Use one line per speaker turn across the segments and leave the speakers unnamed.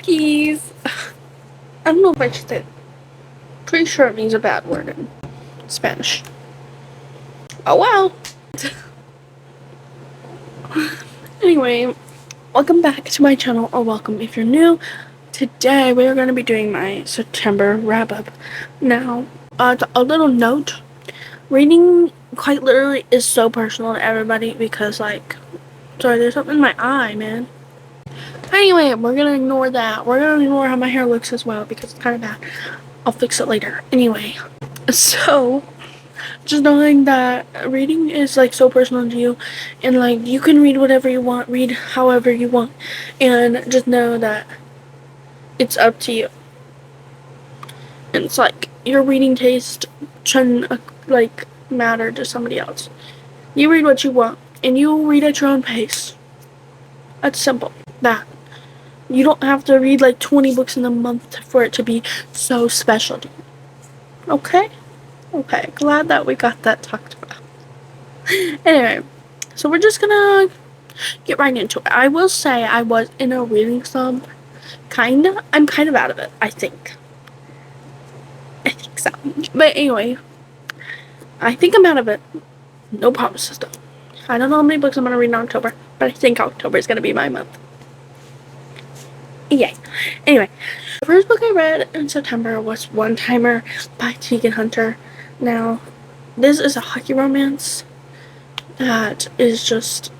cookies. I don't know if I should say it. Pretty sure it means a bad word in Spanish. Oh well. Anyway, welcome back to my channel, or welcome if you're new. Today we are going to be doing my September wrap-up. Now, a little note. Reading quite literally is so personal to everybody because, like, sorry, there's something in my eye, man. Anyway, we're gonna ignore that. We're gonna ignore how my hair looks as well because it's kind of bad. I'll fix it later. Anyway, so just knowing that reading is like so personal to you, and like you can read whatever you want, read however you want, and just know that it's up to you. And it's like your reading taste shouldn't like matter to somebody else. You read what you want, and you read at your own pace. That's simple. That. You don't have to read like 20 books in a month for it to be so special to you. Okay? Okay, glad that we got that talked about. Anyway, so we're just gonna get right into it. I will say I was in a reading slump. Kinda. I'm kind of out of it, I think. I think so. But anyway, I think I'm out of it. No promises though. I don't know how many books I'm gonna read in October, but I think October is gonna be my month. Yay. Anyway, the first book I read in September was One Timer by Tegan Hunter. Now, this is a hockey romance that is just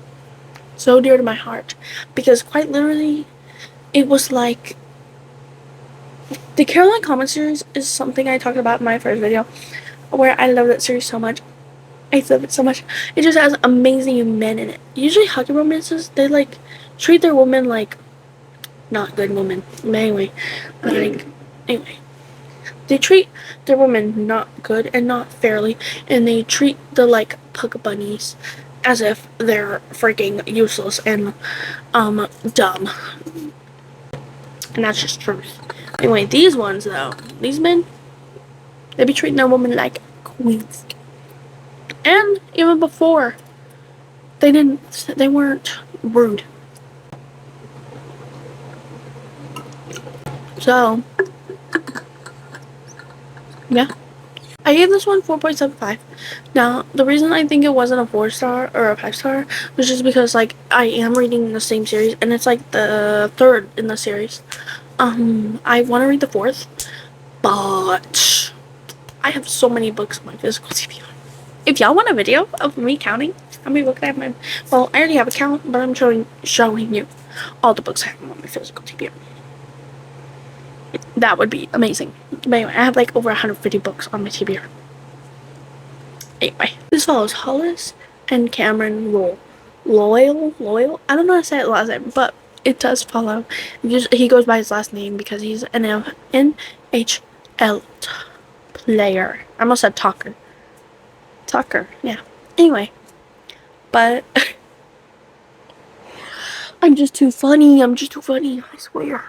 so dear to my heart because quite literally, it was like the Caroline Common series is something I talked about in my first video where I love that series so much. I love it so much. It just has amazing men in it. Usually hockey romances, they like treat their women like not good women. Anyway, they treat their women not good and not fairly, and they treat the like puck bunnies as if they're freaking useless and dumb. And that's just truth. Anyway, these ones though, these men, they be treating their women like queens. And even before, they weren't rude. So, yeah. I gave this one 4.75. Now, the reason I think it wasn't a 4-star or a 5-star was just because, like, I am reading the same series, and it's, like, the third in the series. I want to read the fourth, but I have so many books on my physical TBR. If y'all want a video of me counting how many books I have in my... Well, I already have a count, but I'm showing you all the books I have on my physical TBR. That would be amazing. But anyway, I have like over 150 books on my TBR. Anyway, this follows Hollis and Cameron Loyal. I don't know how to say it last name, but it does follow. He goes by his last name because he's an NHL player. I almost said talker. Yeah. Anyway, but I'm just too funny. I swear.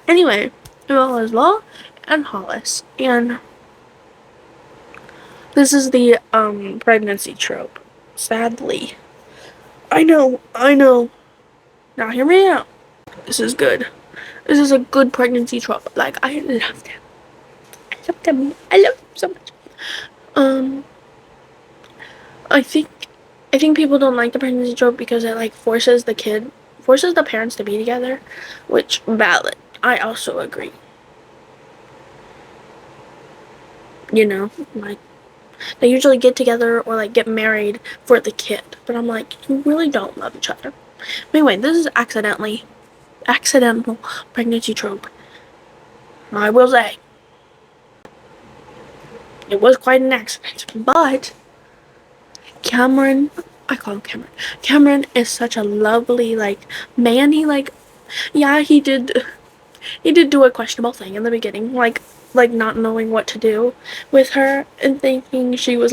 Anyway, it follows Law and Hollis, and this is the pregnancy trope. Sadly, I know. Now hear me out. This is good. This is a good pregnancy trope. Like, I love them. I love them so much. I think people don't like the pregnancy trope because it like forces the parents to be together, which valid. I also agree. You know, like, they usually get together or like get married for the kid, but I'm like, you really don't love each other. But anyway, this is accidental pregnancy trope. I will say, it was quite an accident, but Cameron, I call him Cameron. Cameron is such a lovely, like, man. He, like, yeah, he did do a questionable thing in the beginning, like not knowing what to do with her and thinking she was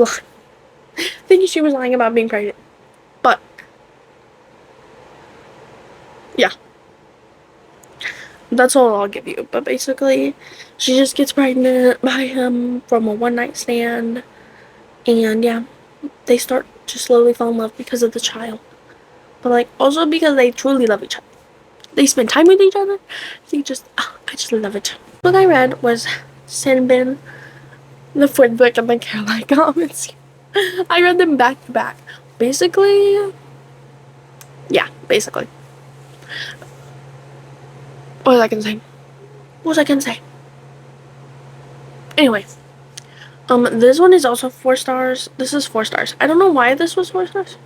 lying about being pregnant. But yeah, that's all I'll give you. But basically, she just gets pregnant by him from a one-night stand, and yeah, they start to slowly fall in love because of the child, but like also because they truly love each other. They spend time with each other. I just love it. The book I read was Cinder, the fourth book of my Caroline comics. I read them back to back. Basically, yeah, basically. What was I gonna say? What was I gonna say? Anyway, this one is also 4 stars. This is 4 stars. I don't know why this was 4 stars.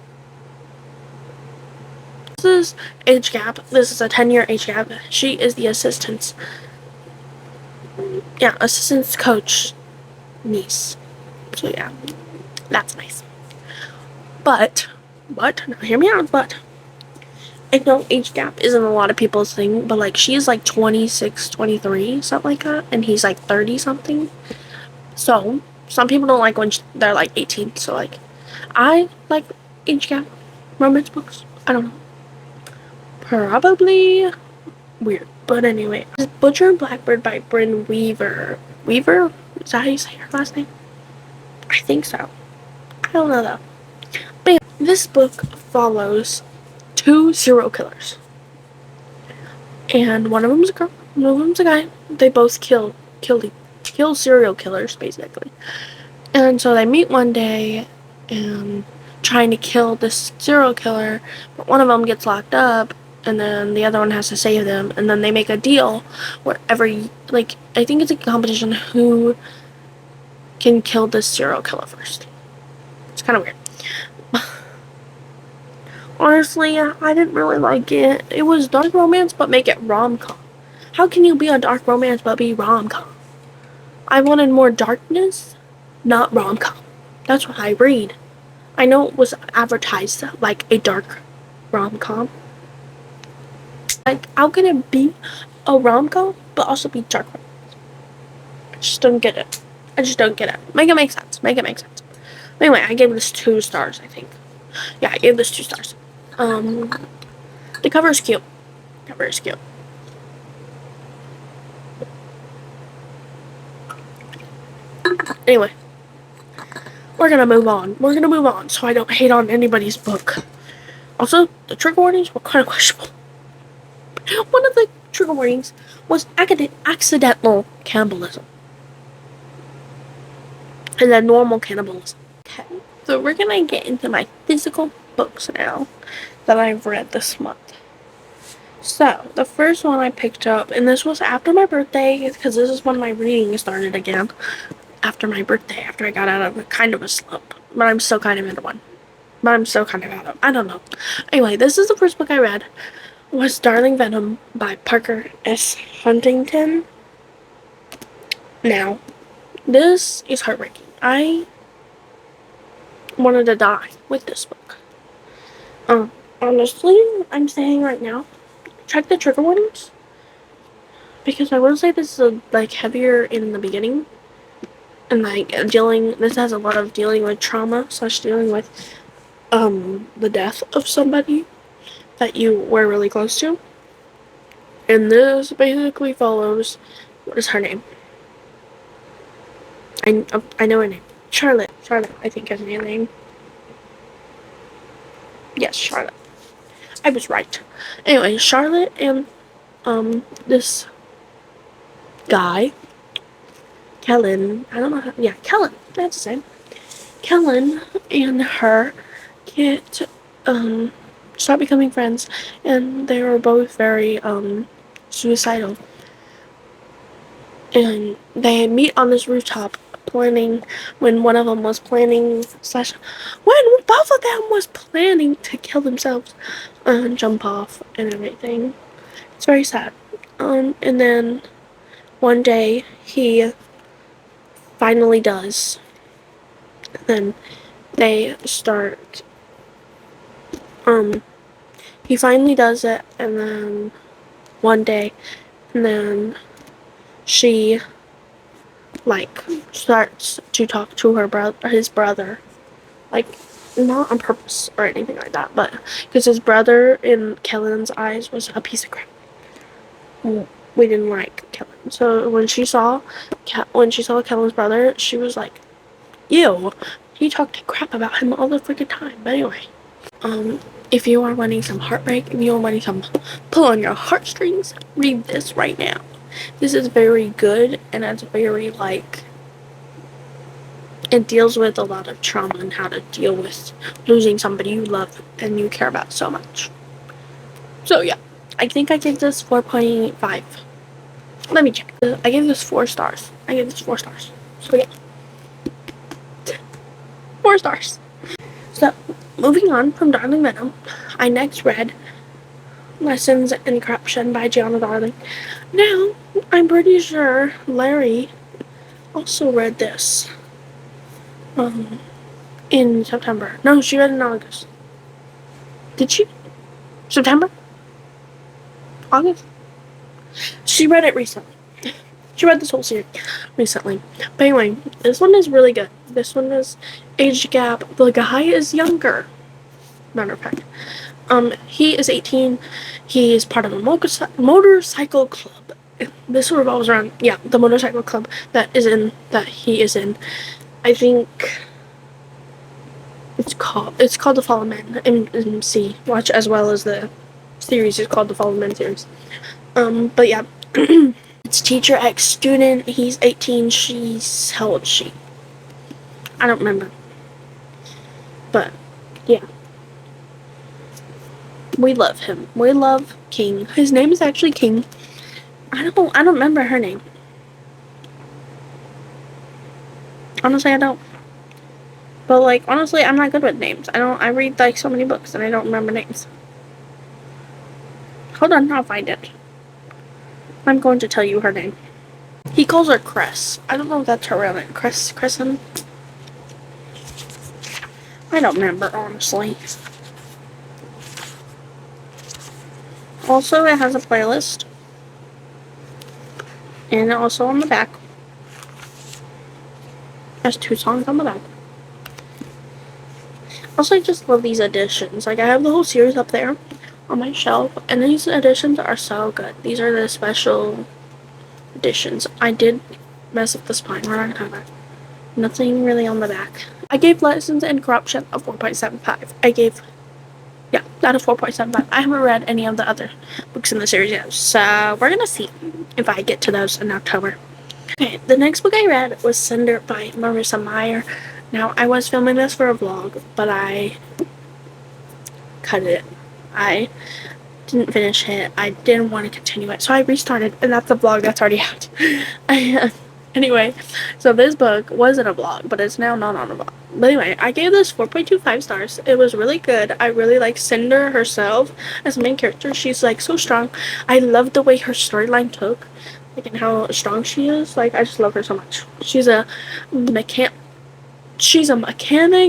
This is age gap. This is a 10-year age gap. She is the assistant's coach niece. So yeah, that's nice. But, now hear me out, but I know age gap isn't a lot of people's thing, but like she is like 26, 23, something like that, and he's like 30 something. So some people don't like when they're like 18. So like I like age gap romance books. I don't know. Probably weird. But anyway, Butcher and Blackbird by Bryn Weaver. Weaver? Is that how you say her last name? I think so. I don't know though. But yeah, this book follows 2 serial killers. And one of them's a girl, one of them's a guy. They both kill serial killers, basically. And so they meet one day and trying to kill this serial killer, but one of them gets locked up, and then the other one has to save them, and then they make a deal where I think it's a competition who can kill this serial killer first. It's kind of weird. Honestly, I didn't really like it. It was dark romance, but make it rom-com. How can you be a dark romance but be rom-com? I wanted more darkness, not rom-com. That's what I read. I know it was advertised like a dark rom-com. Like, how can it be a rom-com but also be dark romance? I just don't get it. Make it make sense. Anyway, I gave this 2 stars, I think. Yeah, I gave this 2 stars. The cover is cute. Anyway, we're gonna move on so I don't hate on anybody's book. Also, the trigger warnings were kind of questionable. One of the trigger warnings was accidental cannibalism. And then normal cannibalism. Okay, so we're gonna get into my physical books now that I've read this month. So, the first one I picked up, and this was after my birthday, because this is when my reading started again. After my birthday, after I got out of kind of a slump. But I'm still kind of into one. I don't know. Anyway, this is the first book I read. Was Darling Venom by Parker S. Huntington. Now, this is heartbreaking. I wanted to die with this book. Honestly, I'm saying right now, check the trigger warnings. Because I will say this is like heavier in the beginning. And like this has a lot of dealing with trauma / dealing with the death of somebody that you were really close to. And this basically follows, what is her name? I know her name. Charlotte, I think is her name. Yes, Charlotte. I was right. Anyway, Charlotte and this guy, Kellen, I don't know how, yeah, Kellen, that's his name. Kellen and her get start becoming friends, and they were both very suicidal. And they meet on this rooftop planning, when one of them was planning / when both of them was planning to kill themselves and jump off and everything. It's very sad. And then one day he finally does. Then they start he finally does it, and then one day, and then she like starts to talk to his brother, like not on purpose or anything like that, but because his brother in Kellen's eyes was a piece of crap. We didn't like Kellen, so when she saw Kellen's brother, she was like, ew, he talked crap about him all the freaking time. But anyway, If you are wanting some heartbreak, if you are wanting some pull on your heartstrings, read this right now. This is very good, and it's very, like, it deals with a lot of trauma and how to deal with losing somebody you love and you care about so much. So yeah, I think I gave this 4.5. Let me check. I gave this 4 stars. So yeah, 4 stars. So, moving on from Darling Venom, I next read Lessons in Encryption by Gianna Darling. Now, I'm pretty sure Larry also read this in September. No, she read it in August. Did she? September? August? She read it recently. She read this whole series recently. But anyway, this one is really good. This one is age gap. The guy is younger. Matter of fact. He is 18. He is part of a motorcycle club. This revolves around, yeah, the motorcycle club that he is in. I think it's called the Fallen Men. MC watch, as well as the series is called the Fallen Men series. But yeah. It's teacher X student. He's 18. She's, how old is she? I don't remember. But yeah. We love him. We love King. His name is actually King. I don't remember her name. Honestly, I don't. But, like, honestly, I'm not good with names. I read, like, so many books and I don't remember names. Hold on, I'll find it. I'm going to tell you her name. He calls her Cress. I don't know if that's her real name. Crescent? I don't remember, honestly. Also, it has a playlist. And also on the back. There's 2 songs on the back. Also, I just love these editions. Like, I have the whole series up there on my shelf, and these editions are so good. These are the special editions. I did mess up the spine. We're not gonna have it. Nothing really on the back. I gave Lessons in Corruption a 4.75. Out of 4.75. I haven't read any of the other books in the series yet, so we're gonna see if I get to those in October. Okay, the next book I read was Cinder by Marissa Meyer. Now, I was filming this for a vlog, but I cut it. I didn't finish it. I didn't want to continue it, so I restarted, and that's a vlog that's already out. Anyway, so this book wasn't a vlog, but it's now not on a vlog. But anyway, I gave this 4.25 stars. It was really good. I really like Cinder herself as the main character. She's, like, so strong. I love the way her storyline took, like, and how strong she is. Like, I just love her so much. She's a mechanic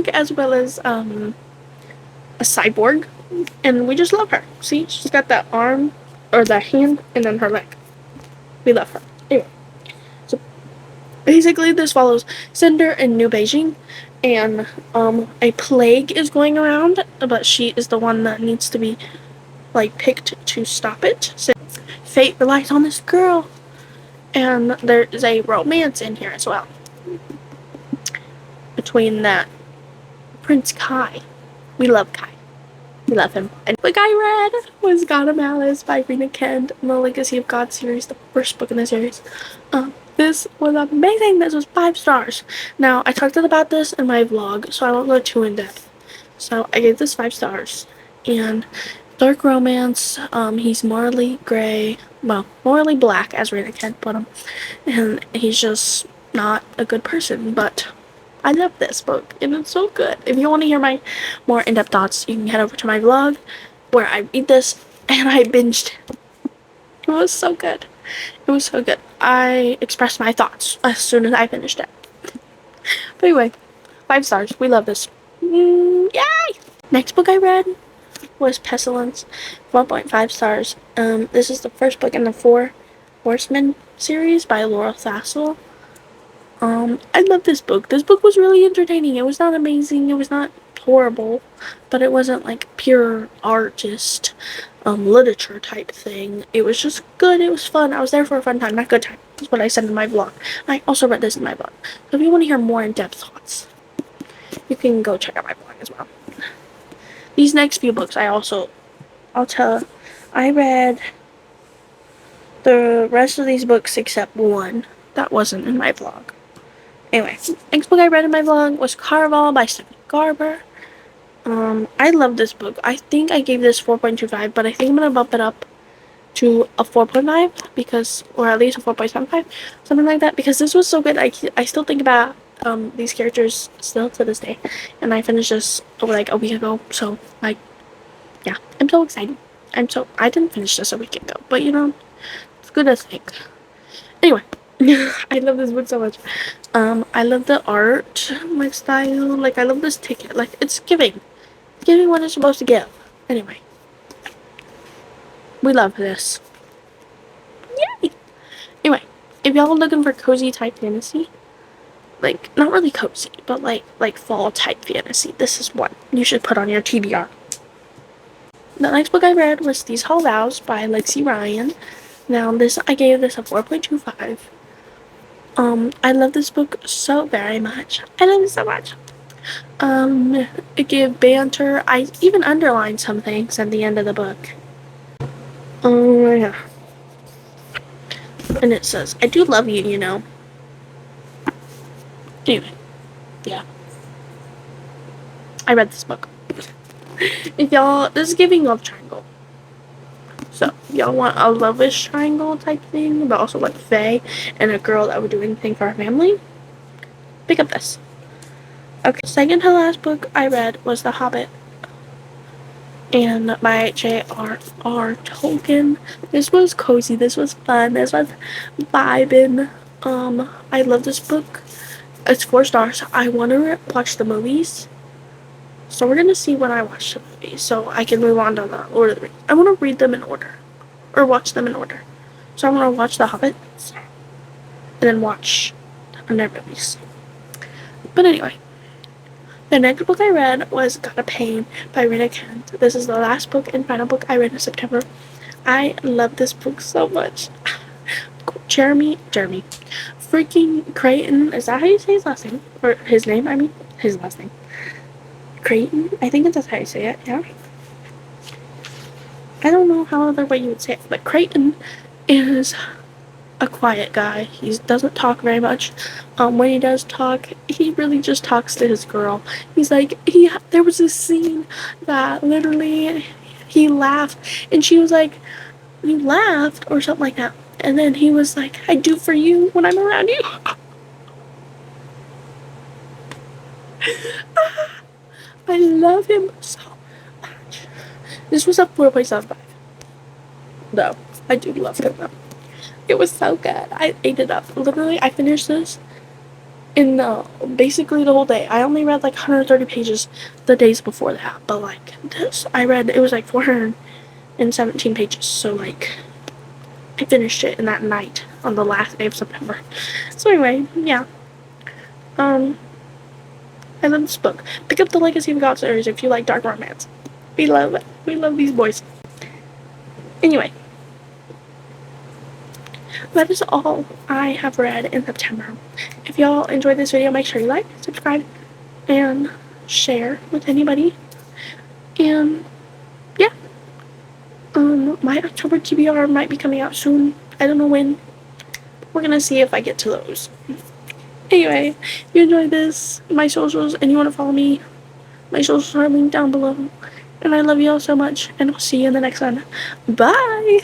as well as a cyborg, and we just love her. See, she's got that arm or that hand and then her leg. We love her. Anyway, so basically this follows Cinder in New Beijing, and a plague is going around, but she is the one that needs to be, like, picked to stop it. So fate relies on this girl, and there is a romance in here as well between that Prince Kai. We love Kai. We love him. And the book I read was God of Malice by Rena Kent in the Legacy of God series, the first book in the series. This was amazing. This was 5 stars. Now, I talked about this in my vlog, so I won't go too in depth. So, I gave this 5 stars. And dark romance, he's morally gray, well, morally black, as Rena Kent put him. And he's just not a good person, but I love this book, and it's so good. If you want to hear my more in-depth thoughts, you can head over to my vlog, where I read this, and I binged it. It was so good. It was so good. I expressed my thoughts as soon as I finished it. But anyway, 5 stars. We love this. Yay! Next book I read was Pestilence, 4.5 stars. This is the first book in the 4 Horsemen series by Laura Thassel. I love this book. This book was really entertaining. It was not amazing. It was not horrible, but it wasn't like pure artist, literature type thing. It was just good. It was fun. I was there for a fun time, not good time. That's what I said in my vlog. I also read this in my vlog. So if you want to hear more in-depth thoughts, you can go check out my vlog as well. these next few books I read the rest of these books except one that wasn't in my vlog. Anyway, next book I read in my vlog was Carnival by Stephanie Garber. I love this book. I think I gave this 4.25, but I think I'm gonna bump it up to a 4.5 because, or at least a 4.75, something like that, because this was so good. I still think about these characters still to this day, and I finished this like a week ago, so like, yeah, I'm so excited. I didn't finish this a week ago, but you know, it's good to think. Anyway, I love this book so much. I love the art, like style, like I love this ticket, like it's giving what it's supposed to give. Anyway, we love this. Yay! Anyway, if y'all are looking for cozy type fantasy, like not really cozy, but like fall type fantasy, this is one you should put on your TBR. The next book I read was These Whole Vows by Lexi Ryan. Now I gave this a 4.25. I love this book so very much. I love it so much. It gave banter. I even underlined some things at the end of the book. Oh yeah. And it says, I do love you, you know. Anyway, yeah. I read this book. If y'all, this is giving love triangle. So, y'all want a lovish triangle type thing, but also like fae and a girl that would do anything for her family, pick up this. Okay, second to last book I read was The Hobbit, and by J.R.R. Tolkien. This was cozy, this was fun, this was vibing. I love this book. It's 4 stars. I want to watch the movies, so we're gonna see when I watch the movies, so I can move on to the Lord of the Rings. I want to read them in order, or watch them in order. So I'm gonna watch The Hobbit, and then watch their movies. But anyway, the next book I read was Got a Pain by Rita Kent. This is the last book and final book I read in September. I love this book so much. Jeremy, freaking Creighton, is that how you say his last name? Or his name, I mean, his last name. Creighton? I think that's how you say it, yeah? I don't know how other way you would say it, but Creighton is a quiet guy. He doesn't talk very much. When he does talk, he really just talks to his girl. He's like, there was this scene that literally he laughed, and she was like, you laughed, or something like that. And then he was like, I do for you when I'm around you. I love him so much. This was a 4.75. No, I do love him though. It was so good. I ate it up. Literally, I finished this in basically the whole day. I only read like 130 pages the days before that. But like this, it was like 417 pages. So like, I finished it in that night on the last day of September. So anyway, yeah. I love this book. Pick up the Legacy of God series if you like dark romance. We love it. We love these boys. Anyway, that is all I have read in September. If y'all enjoyed this video, make sure you like, subscribe, and share with anybody. And yeah, my October TBR might be coming out soon. I don't know when. We're gonna see if I get to those. Anyway, if you enjoyed this, my socials, and you want to follow me, my socials are linked down below. And I love you all so much, and I'll see you in the next one. Bye!